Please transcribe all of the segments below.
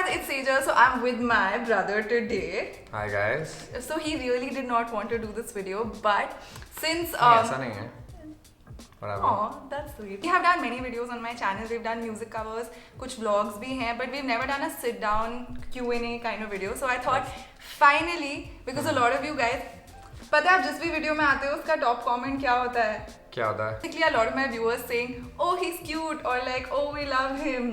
guys, it's Sejal. So I'm with my brother today. Hi guys. So he really did not want to do this video, but since ऐसा नहीं है. Whatever. oh, that's sweet. We have done many videos on my channel. We've done music covers, कुछ vlogs भी हैं, but we've never done a sit down Q&A kind of video. So I thought finally, because a lot of you guys, पता है आप जिस भी video में आते हो उसका टॉप कमेंट क्या होता है? क्या होता है? Basically, a lot of my viewers saying, "Oh, he's cute," or like, "Oh, we love him."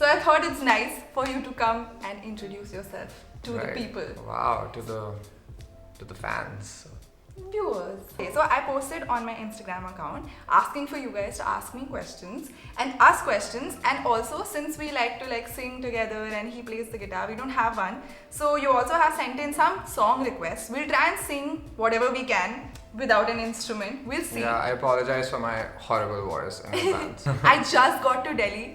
So I thought it's nice for you to come and introduce yourself to the people. Wow, to the fans. Viewers. Okay, so I posted on my Instagram account asking for you guys to ask me questions and ask questions, and also since we like to sing together and he plays the guitar, we don't have one, so you also have sent in some song requests. We'll try and sing whatever we can without an instrument. We'll see. Yeah, I apologize for my horrible voice in advance. I just got to Delhi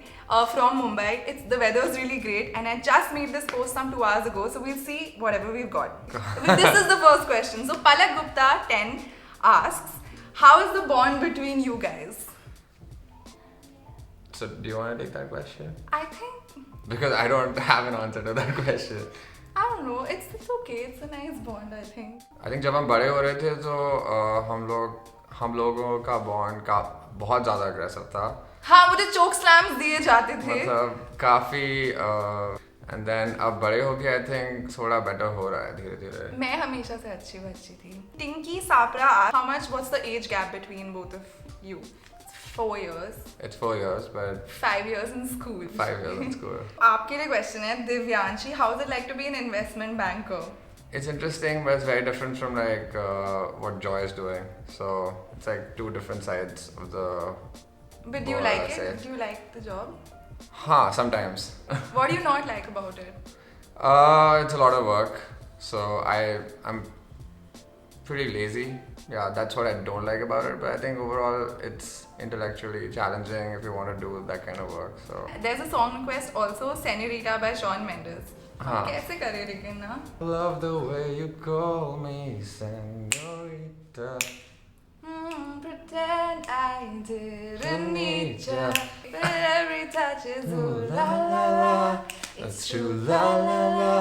from Mumbai. The weather's really great, and I just made this post some 2 hours ago. So we'll see whatever we've got. This is the first question. So Palak Gupta 10 asks, "How is the bond between you guys?" So do you want to take that question? I think Because I don't have an answer to that question. I don't know. It's okay. It's a nice bond. I think. I think जब हम बड़े हो रहे थे तो हम लोगों का बॉन्ड का बहुत ज़्यादा अग्रेसिव था. हाँ, मुझे चोक स्लैम्स दिए जाते थे. मतलब काफी and then अब बड़े हो गए. I think थोड़ा better हो रहा है धीरे धीरे. मैं हमेशा से अच्छी बच्ची थी. Tinky Sapra asked, "How much? What's the age gap between both of you?" 4 years. It's 4 years, but 5 years in school. 5 years in school. आपके लिए क्वेश्चन है Divyanshi, how is it like to be an investment banker? It's interesting, but it's very different from like what Joy is doing. So it's like two different sides of the. But do you board, like I'd say. it? Do you like the job? Huh, sometimes. What do you not like about it? It's a lot of work. So I'm pretty lazy. Yeah, that's what I don't like about it. But I think overall it's intellectually challenging if you want to do that kind of work. So There's a song request also, Senorita by Shawn Mendes. हाँ. कैसे करे लेकिन ना? love the way you call me senorita. Pretend I didn't need ya, but every touch is ooh la la la. It's true, la la la.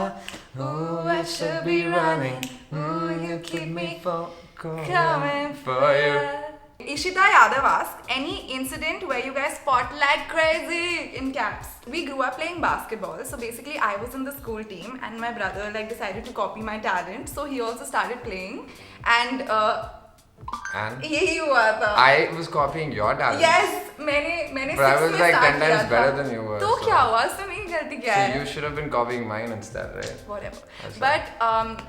Ooh, I should be running. Ooh, you keep me coming for you. Ishita Yadav asked, any incident where you guys fought like crazy in caps? We grew up playing basketball, so basically I was in the school team and my brother decided to copy my talent, so he also started playing, and And यही हुआ था. I was copying your talent. Yes, मैंने But I sixth was में like start 10 times किया था. better than you were. तो so- क्या हुआ? उसमें मेरी गलती क्या So है? you should have been copying mine instead, right? Whatever. That's But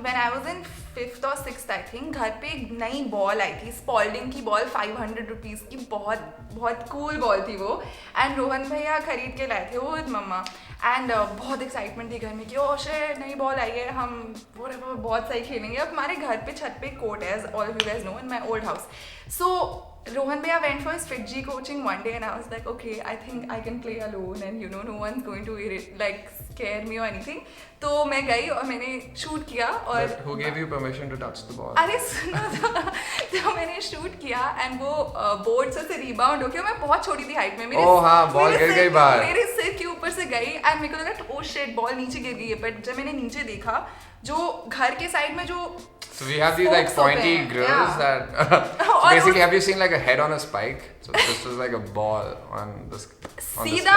when I was in 5th or 6th, I think, घर पे एक नई बॉल आई थी, स्पॉल्डिंग की बॉल 500 रुपीज़ की, बहुत कूल बॉल थी वो, एंड रोहन भैया खरीद के लाए थे वो विद मम्मा, एंड बहुत एक्साइटमेंट थी घर में कि ओ शिट नई बॉल आई है, हम whatever बहुत सही खेलेंगे. अब हमारे घर पे छत पे कोर्ट है, as all of you guys know, in my old house. So Rohan Bhaiya went for his FitG coaching one day, and I was like, okay, I think I can play alone, and no one's going to scare me or anything. तो मैं गई और मैंने shoot किया और But who gave you permission to touch the ball? अरे सुनो तो मैंने शूट किया एंड वो बोर्ड से रिबाउंड होके, मैं बहुत छोटी थी हाइट में, Oh हाँ, ball गिर गई बाहर. मेरे सिर के ऊपर से गई एंड मेरे को लगा ओ शिट बॉल नीचे गिर गई है. बट जब मैंने नीचे देखा, जो घर के साइड में जो So we have these like spokes होते pointy हैं, grills yeah. that और basically have you seen like a head on a spike? So this was like a ball on this. सीधा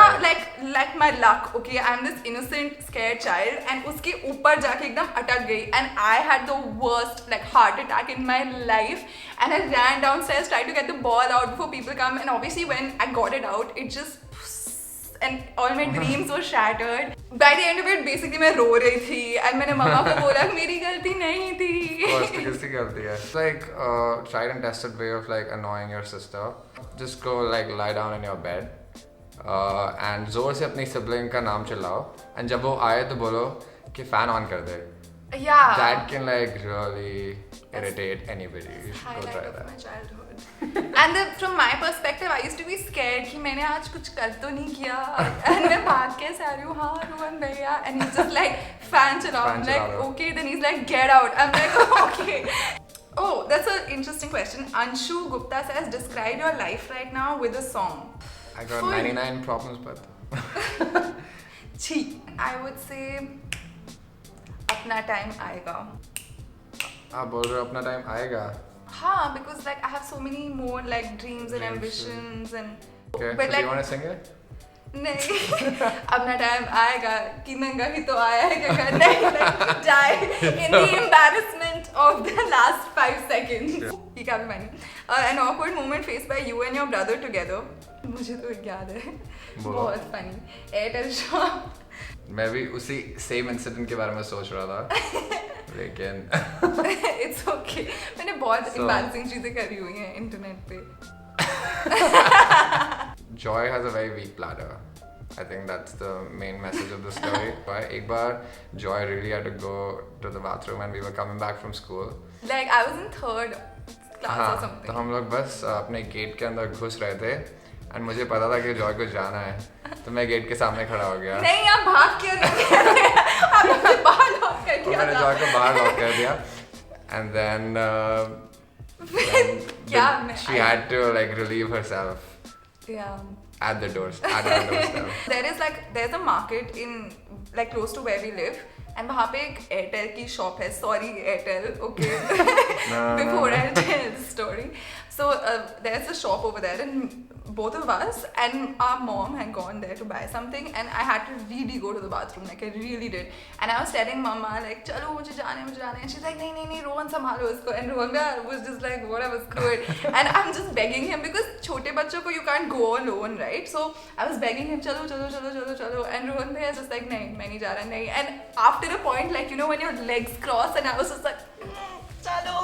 like my luck, okay, I'm this innocent scared child, and उसके ऊपर जाके एकदम अटक गई, and I had the worst heart attack in my life, and I ran downstairs, tried to get the ball out before people come, and obviously when I got it out, it just and all my dreams were shattered. By the end of it, basically मैं रो रही थी, and मैंने मम्मा को बोला मेरी गलती नहीं थी. Of course, किसकी गलती है? It's like tried and tested way of like annoying your sister. Just go like lie down in your bed and जोर से अपनी sibling का नाम चिल्लाओ, and जब वो आए तो बोलो कि fan on कर दे. Yeah. That can like really irritate anybody. You should go try Highlight of that. my childhood. And from my perspective, I used to be scared कि मैंने आज कुछ कर तो नहीं किया, and मैं भाग के से आ रही हूँ, हाँ रोहन भैया, and he's just like fan चलाओ, I'm like okay, then he's like get out, I'm like okay. Oh, that's an interesting question. Anshu Gupta says, describe your life right now with a song. I got 99 problems, but छी. I would say अपना time आएगा. आप बोल रहे हो अपना time आएगा? हाँ, because like I have so many more like dreams and Dreams, ambitions and. Okay, But so do like you want to sing it? नहीं अपना टाइम आएगा कि नंगा ही तो आया है क्या करना है like die in the embarrassment of the last 5 seconds. ये क्या भी funny. An awkward moment faced by you and your brother together. मुझे तो याद है. बहुत funny. Airtel shop. मैं भी उसी सेम इंसिडेंट के बारे में सोच रहा था लेकिन It's okay. मैंने बहुत embarrassing चीजें करी हुई हैं इंटरनेट पे. Joy has a very weak bladder. I think that's the main message of the story. एक बार Joy really had to go to the bathroom and we were coming back from school. Like I was in 3rd class or हाँ, something. तो हम लोग बस अपने gate के अंदर घुस रहे थे and मुझे पता था कि जॉय को जाना है तो मैं गेट के सामने खड़ा हो गया. नहीं आप भाग क्यों नहीं आप मुझे बाहर लॉक कर दिया मैंने था. जॉय को बाहर लॉक कर दिया and then क्या मैं she had to like relieve herself yeah. at the doorstep. There's a market in like close to where we live and वहाँ पे एक एयरटेल की शॉप है. Sorry Airtel, okay. Before I tell the story, so there's a shop over there and both of us and our mom had gone there to buy something and I had to really go to the bathroom, like I really did, and I was telling mama like चलो मुझे जाना है and she's like नहीं रोहन संभालो इसको and Rohan was just like whatever, screw it. And I'm just begging him because छोटे बच्चों को you can't go alone, right? So I was begging him चलो and Rohan भैया just like नहीं मैं नहीं जा रहा नहीं. And after a point like you know when your legs cross and I was just like चलो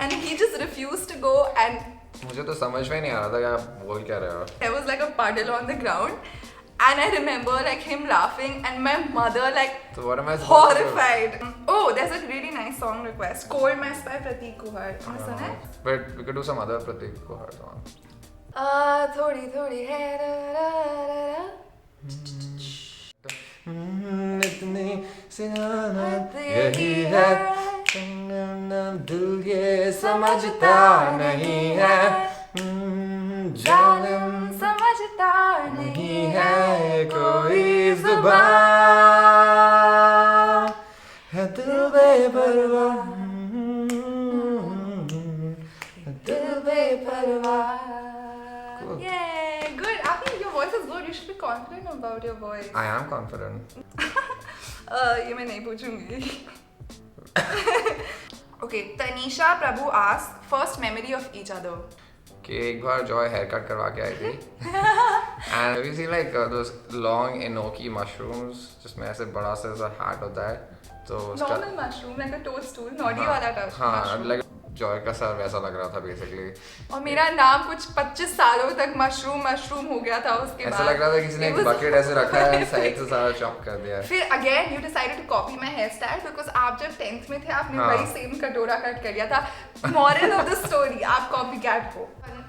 and he just refused to go and मुझे तो समझ में नहीं आ रहा था कि आप बोल क्या रहे हो. there was like a puddle on the ground and I remember like him laughing and my mother like So what am I supposed to do? horrified. Oh, there's a really nice song request, Cold Mess by Prateek Kuhar. आपने सुना है? But we could do some other Prateek Kuhar song. थोड़ी है इतनी सियानत यही है दिल ये समझता नहीं है जालिम समझता नहीं है कोई जुबान है दिल बेपरवाह दिल बेपरवाह. Yeah, good. I think your voice is good. You should be confident about your voice. I am confident. ये मैं नहीं पूछूंगी. Okay, Tanisha Prabhu asks first memory of each other. कि एक बार जॉय हेयर कट करवा के आई थी and we see like those long enoki mushrooms जिसमें ऐसे बड़ा सा हैट होता है तो Normal mushroom, like a toadstool, noddy वाला हाँ mushroom. लाइक जॉय का सर वैसा लग रहा था बेसिकली. और मेरा नाम कुछ 25 सालों तक मशरूम हो गया था उसके बाद. ऐसा लग रहा था किसी ने एक बकेट ऐसे रखा है साइड से सारा चॉप कर दिया. फिर again you decided to copy my hair style because आप जब 10th में थे आपने वही सेम कटोरा कट कर लिया था. मॉरल ऑफ द स्टोरी आप कॉपी कैट हो.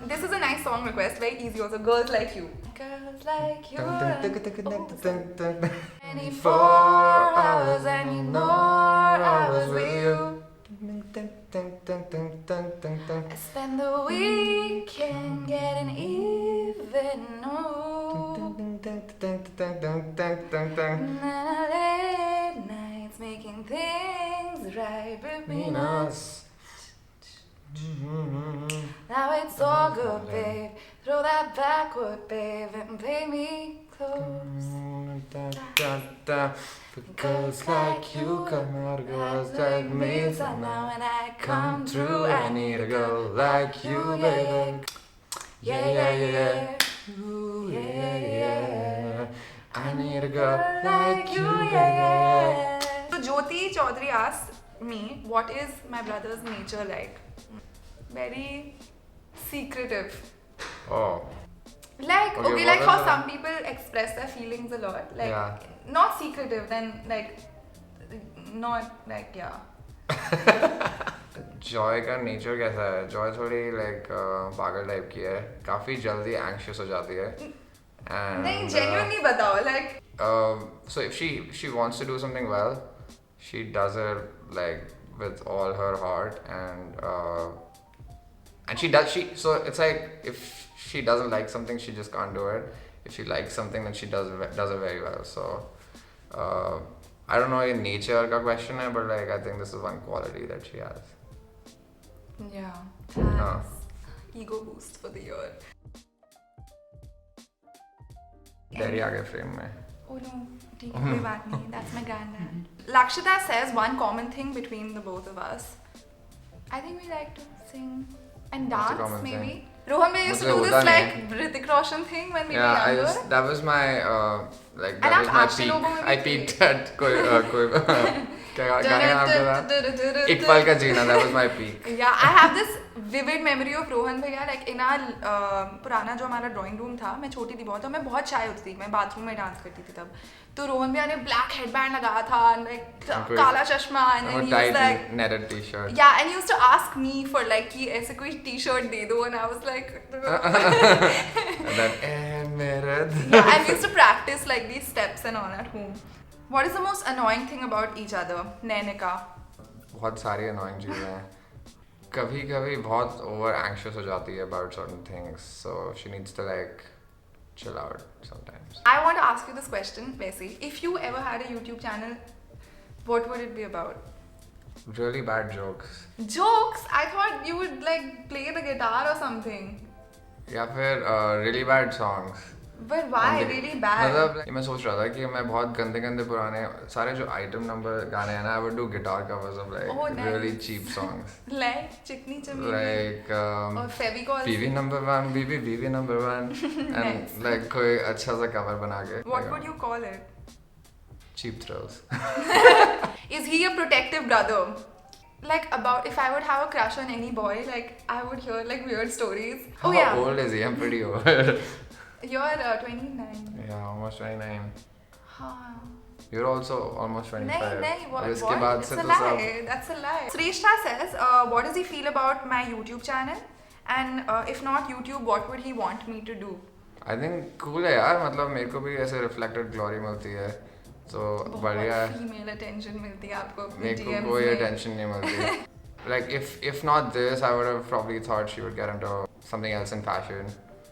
This is a nice song request, very easy also. Girls like you 24 hours and more hours with you. I spend the weekend getting even. Late nights making things right between us. Now it's all good, babe. Throw that backward, babe, and play me close. Girls like you come out, girls like me. So now when I come through, I need a girl like you, baby. Yeah. Ooh, yeah. I need a girl like you, baby. So Jyoti Chaudhary asked me, what is my brother's nature like? Very secretive. Oh. Like, Okay, okay, what like is how it? some people express their feelings a lot. Like, Yeah. not secretive, then like, not like, yeah. Joy का nature कैसा है? Joy थोड़ी like पागल type की है, काफी जल्दी anxious हो जाती है. नहीं, genuinely बताओ, like. So if she wants to do something well, she does it like with all her heart and so it's like if she doesn't like something she just can't do it. If she likes something then she does it very well. So I don't know ये nature का question है, but like I think this is one quality that she has. Yeah. Thanks. Ego boost for the year. Terry आ गए frame में. Oh no, ठीक है, कोई बात नहीं. That's my granddad. Lakshita says one common thing between the both of us. I think we like to sing and What's the dance common maybe. thing? Rohan bhai used to मुझे do होता this like नहीं. Hrithik Roshan thing when we were Yeah, younger. that was my like And that was आप my action लोगों में peak. भी I peaked at कोई क्या गाने का नाम क्या था? एक पल का जीना. That was my peak. Yeah, I have this vivid memory of Rohan भैया like in our पुराना जो हमारा ड्राइंग रूम था, मैं छोटी थी बहुत और मैं बहुत शाय होती थी, मैं बाथरूम में डांस करती थी तब. तो रोहन भैया ने ब्लैक हेडबैंड लगाया था, like काला चश्मा, and then he was like netted t-shirt. yeah, and he used to ask me for like कि ऐसे कोई t-shirt दे दो, and I was like And then yeah, and we used to practice like these steps and all at home. What is the most annoying thing about each other, Nainika? बहुत सारी annoying चीजें हैं. कभी कभी बहुत over anxious हो जाती है about certain things, so she needs to like chill out sometimes. I want to ask you this question, Vaisi. If you ever had a YouTube channel, what would it be about? Really bad jokes. Jokes? I thought you would like play the guitar or something. या फिर really bad songs. But why really bad? मतलब मैं सोच रहा था कि मैं बहुत गंदे गंदे पुराने सारे जो item number गाने हैं ना, I would do guitar covers of like really cheap songs. Like Chikni Chamini. Like or Fevicol. BB number 1, BB number 1 and like कोई अच्छा सा cover बना के. What would you call it? Cheap thrills. Is he a protective brother? Like about if I would have a crush on any boy, like I would hear like weird stories. Oh yeah. How old is he? I'm pretty old. You're 29. Yeah, almost 29. हाँ. You're also almost 25. नहीं, what? इसके बाद It's से a तो सब. lie. That's a lie. Shrestha says, what does he feel about my YouTube channel? And if not YouTube, what would he want me to do? I think cool है यार, मतलब मेरे को भी ऐसे reflected glory मिलती है, तो बढ़िया है. Female attention मिलती है आपको अपने मेरे को DMs कोई में. attention नहीं मिलती. Like if not this, I would have probably thought she would get into something else in fashion,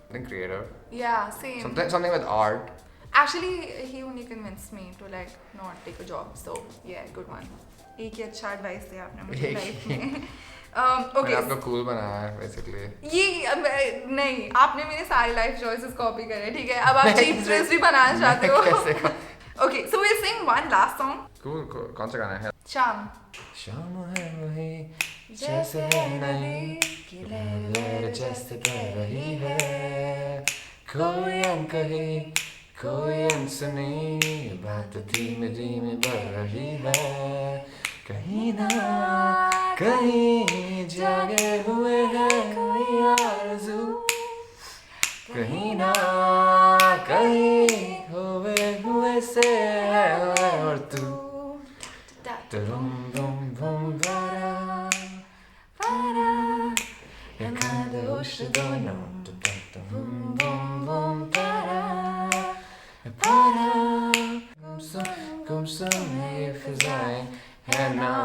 something creative, Yeah, same. something with art. Actually, he only convinced me to like not take a job. So yeah, good one. एक ही अच्छा advice दिया आपने मुझे life में. मैंने Okay. आपको cool बनाया है basically. ये नहीं, आपने मेरे सारे life choices copy करे, ठीक है? अब आप cheap thrills भी बनाना चाहते हो. Okay, so we'll sing one last song. Cool. कौन सा गाना है? शाम. शाम है वही जैसे है नहीं कि लहर जैसे बह रही है, कोई अनकही कोई अनसुनी बात धीमे धीमे बढ़ रही है, कहीं ना कहीं जागे हुए हैं कोई आरज़ू, कहीं ना कहीं खोए हुए से है और तू. Dum bum bum para para jag hade oceanen bum bum bum para para kom som är för sig henne.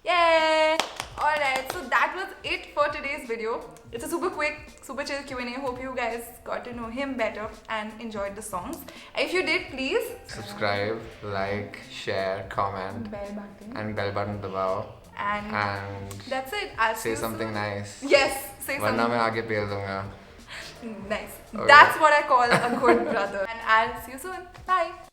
Yay! Alright, so that was it for today's video. It's a super quick, super chill Q&A. Hope you guys got to know him better and enjoyed the songs. If you did, please Subscribe, like, share, comment bell button. and bell button दबाओ And that's it. I'll see say you something soon. nice. Yes, say वरना something मैं आगे पेल दूंगा. nice. Okay. That's what I call a good brother. And I'll see you soon. Bye.